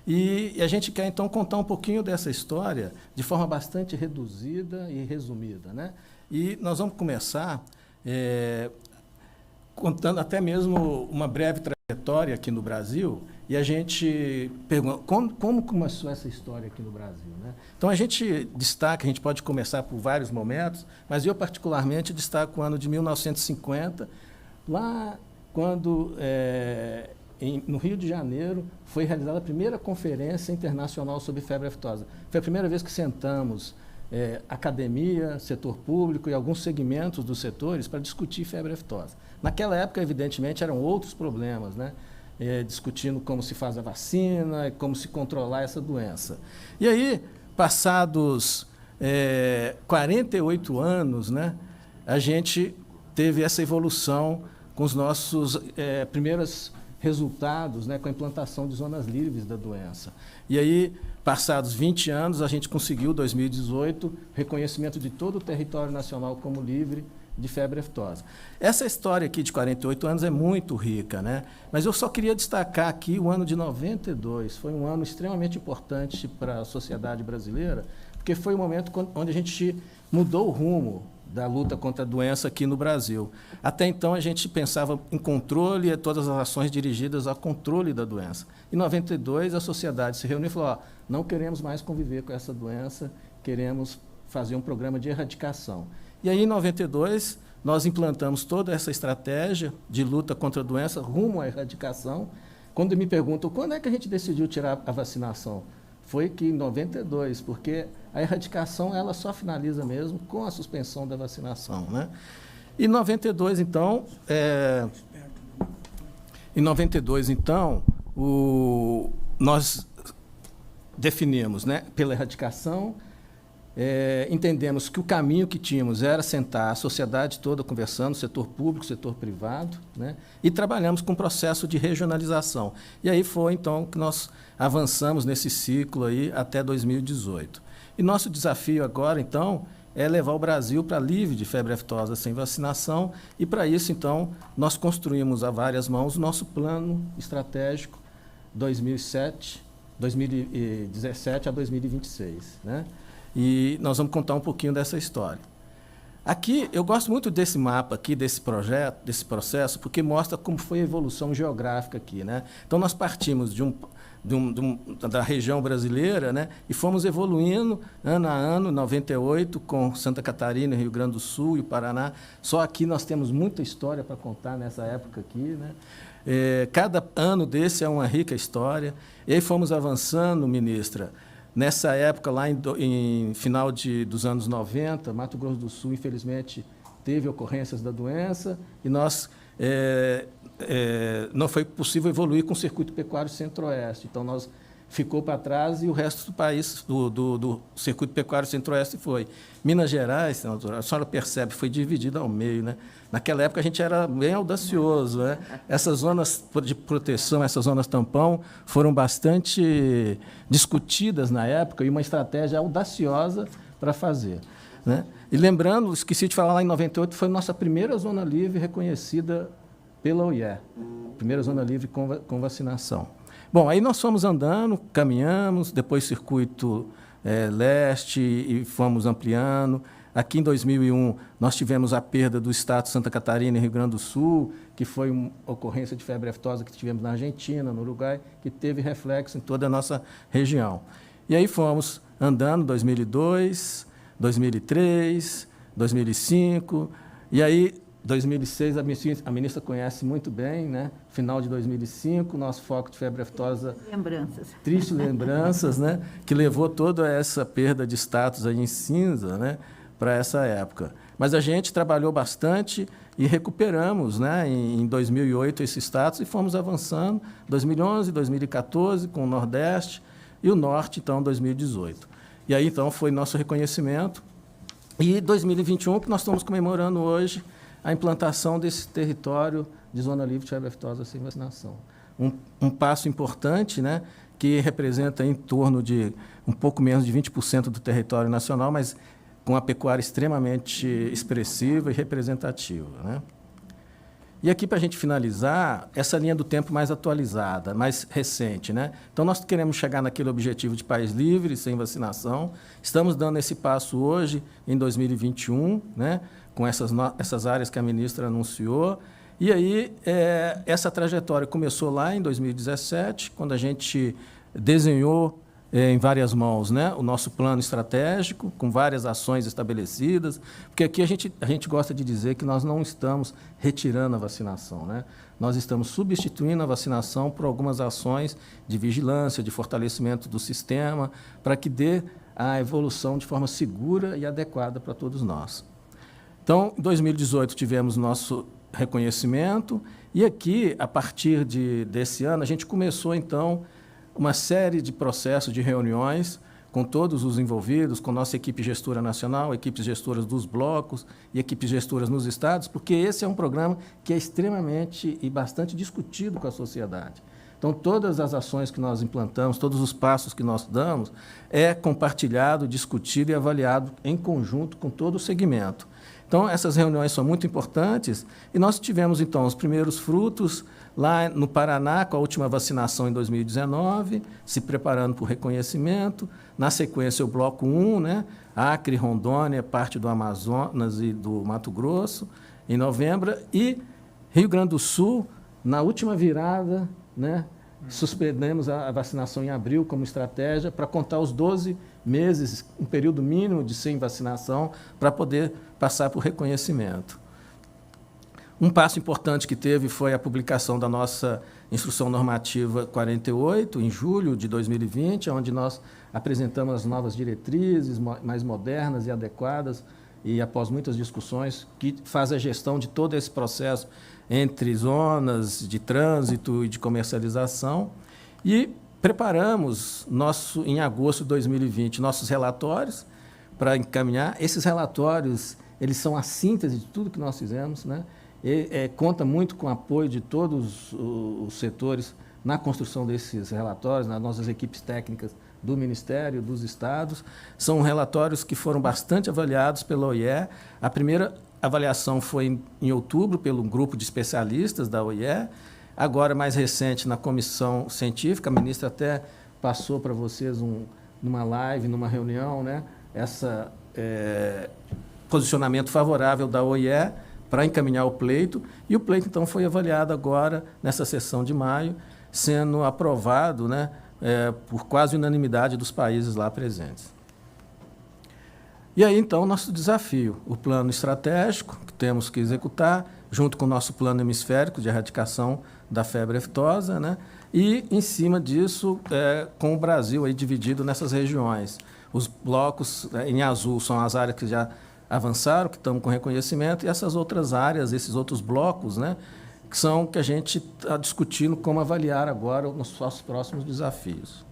E a gente quer, então, contar um pouquinho dessa história de forma bastante reduzida e resumida, né? E nós vamos começar contando até mesmo uma breve trajetória aqui no Brasil, e a gente pergunta como começou essa história aqui no Brasil, né? Então, a gente destaca, a gente pode começar por vários momentos, mas eu, particularmente, destaco o ano de 1950, lá quando, no Rio de Janeiro, foi realizada a primeira conferência internacional sobre febre aftosa. Foi a primeira vez que sentamos academia, setor público e alguns segmentos dos setores para discutir febre aftosa. Naquela época, evidentemente, eram outros problemas, né? Discutindo como se faz a vacina, como se controlar essa doença. E aí, passados 48 anos, né, a gente teve essa evolução com os nossos primeiros resultados, né, com a implantação de zonas livres da doença. E aí, passados 20 anos, a gente conseguiu, em 2018, reconhecimento de todo o território nacional como livre de febre aftosa. Essa história aqui de 48 anos é muito rica, né? Mas eu só queria destacar aqui o ano de 92. Foi um ano extremamente importante para a sociedade brasileira, porque foi o momento onde a gente mudou o rumo da luta contra a doença aqui no Brasil. Até então, a gente pensava em controle e todas as ações dirigidas ao controle da doença. Em 92, a sociedade se reuniu e falou, não queremos mais conviver com essa doença, queremos fazer um programa de erradicação. E aí, em 92, nós implantamos toda essa estratégia de luta contra a doença rumo à erradicação. Quando me perguntam, quando é que a gente decidiu tirar a vacinação? Foi que em 92, porque a erradicação ela só finaliza mesmo com a suspensão da vacinação, né? Em 92, então, nós definimos, né, pela erradicação, entendemos que o caminho que tínhamos era sentar a sociedade toda conversando, setor público, setor privado, né, e trabalhamos com um processo de regionalização. E aí foi, então, que nós avançamos nesse ciclo aí até 2018. E nosso desafio agora, então, é levar o Brasil para livre de febre aftosa sem vacinação, e para isso, então, nós construímos a várias mãos o nosso plano estratégico 2017 a 2026, né? E nós vamos contar um pouquinho dessa história. Aqui, eu gosto muito desse mapa aqui, desse projeto, desse processo, porque mostra como foi a evolução geográfica aqui, né? Então, nós partimos da região brasileira, né, e fomos evoluindo ano a ano, 98, com Santa Catarina, Rio Grande do Sul e o Paraná. Só aqui nós temos muita história para contar nessa época aqui, né? Cada ano desse é uma rica história. E aí fomos avançando, ministra. Nessa época, lá em final dos anos 90, Mato Grosso do Sul, infelizmente, teve ocorrências da doença e nós não foi possível evoluir com o circuito pecuário centro-oeste. Então, nós ficou para trás e o resto do país, do circuito pecuário centro-oeste foi. Minas Gerais, senadora, a senhora percebe, foi dividida ao meio, né? Naquela época, a gente era bem audacioso, né? Essas zonas de proteção, essas zonas tampão, foram bastante discutidas na época e uma estratégia audaciosa para fazer, né? E lembrando, esqueci de falar, lá em 98, foi nossa primeira zona livre reconhecida pela OIE, primeira zona livre com vacinação. Bom, aí nós fomos andando, caminhamos, depois circuito leste e fomos ampliando. Aqui em 2001, nós tivemos a perda do estado de Santa Catarina e Rio Grande do Sul, que foi uma ocorrência de febre aftosa que tivemos na Argentina, no Uruguai, que teve reflexo em toda a nossa região. E aí fomos andando 2002, 2003, 2005, e aí 2006 a ministra conhece muito bem, né? Final de 2005, nosso foco de febre aftosa... Lembranças. Tristes lembranças, né? Que levou toda essa perda de status aí em cinza, né? Para essa época. Mas a gente trabalhou bastante e recuperamos, né? Em 2008 esse status e fomos avançando, 2011, 2014 com o Nordeste e o Norte, então, 2018. E aí, então, foi nosso reconhecimento. E 2021, que nós estamos comemorando hoje, a implantação desse território de zona livre de febre aftosa sem vacinação. Um passo importante, né, que representa em torno de um pouco menos de 20% do território nacional, mas com a pecuária extremamente expressiva e representativa, né? E aqui, para a gente finalizar, essa linha do tempo mais atualizada, mais recente, né? Então, nós queremos chegar naquele objetivo de país livre, sem vacinação. Estamos dando esse passo hoje, em 2021, né? Com essas áreas que a ministra anunciou. E aí, essa trajetória começou lá em 2017, quando a gente desenhou em várias mãos, né, o nosso plano estratégico, com várias ações estabelecidas, porque aqui a gente gosta de dizer que nós não estamos retirando a vacinação, né? Nós estamos substituindo a vacinação por algumas ações de vigilância, de fortalecimento do sistema, para que dê a evolução de forma segura e adequada para todos nós. Então, em 2018, tivemos nosso reconhecimento, e aqui, a partir desse ano, a gente começou, então, uma série de processos de reuniões com todos os envolvidos, com nossa equipe gestora nacional, equipes gestoras dos blocos e equipes gestoras nos estados, porque esse é um programa que é extremamente e bastante discutido com a sociedade. Então, todas as ações que nós implantamos, todos os passos que nós damos, é compartilhado, discutido e avaliado em conjunto com todo o segmento. Então, essas reuniões são muito importantes e nós tivemos, então, os primeiros frutos lá no Paraná, com a última vacinação em 2019, se preparando para o reconhecimento. Na sequência, o Bloco 1, né, Acre, Rondônia, parte do Amazonas e do Mato Grosso, em novembro. E Rio Grande do Sul, na última virada, né, suspendemos a vacinação em abril como estratégia para contar os 12 meses, um período mínimo de sem vacinação, para poder passar por reconhecimento. Um passo importante que teve foi a publicação da nossa Instrução Normativa 48, em julho de 2020, onde nós apresentamos as novas diretrizes mais modernas e adequadas, e após muitas discussões, que faz a gestão de todo esse processo entre zonas de trânsito e de comercialização. E preparamos, em agosto de 2020, nossos relatórios para encaminhar. Esses relatórios, eles são a síntese de tudo que nós fizemos, né? Conta muito com o apoio de todos os setores na construção desses relatórios, nas nossas equipes técnicas do Ministério, dos Estados. São relatórios que foram bastante avaliados pela OIE. A primeira avaliação foi em outubro, pelo grupo de especialistas da OIE. Agora, mais recente, na comissão científica, a ministra até passou para vocês numa live, numa reunião, né, esse posicionamento favorável da OIE para encaminhar o pleito, e o pleito, então, foi avaliado agora, nessa sessão de maio, sendo aprovado, né, por quase unanimidade dos países lá presentes. E aí, então, nosso desafio, o plano estratégico, que temos que executar, junto com o nosso plano hemisférico de erradicação da febre aftosa, né, e, em cima disso, com o Brasil aí dividido nessas regiões. Os blocos em azul são as áreas que já avançaram, que estão com reconhecimento, e essas outras áreas, esses outros blocos, né, que são que a gente está discutindo como avaliar agora os nossos próximos desafios.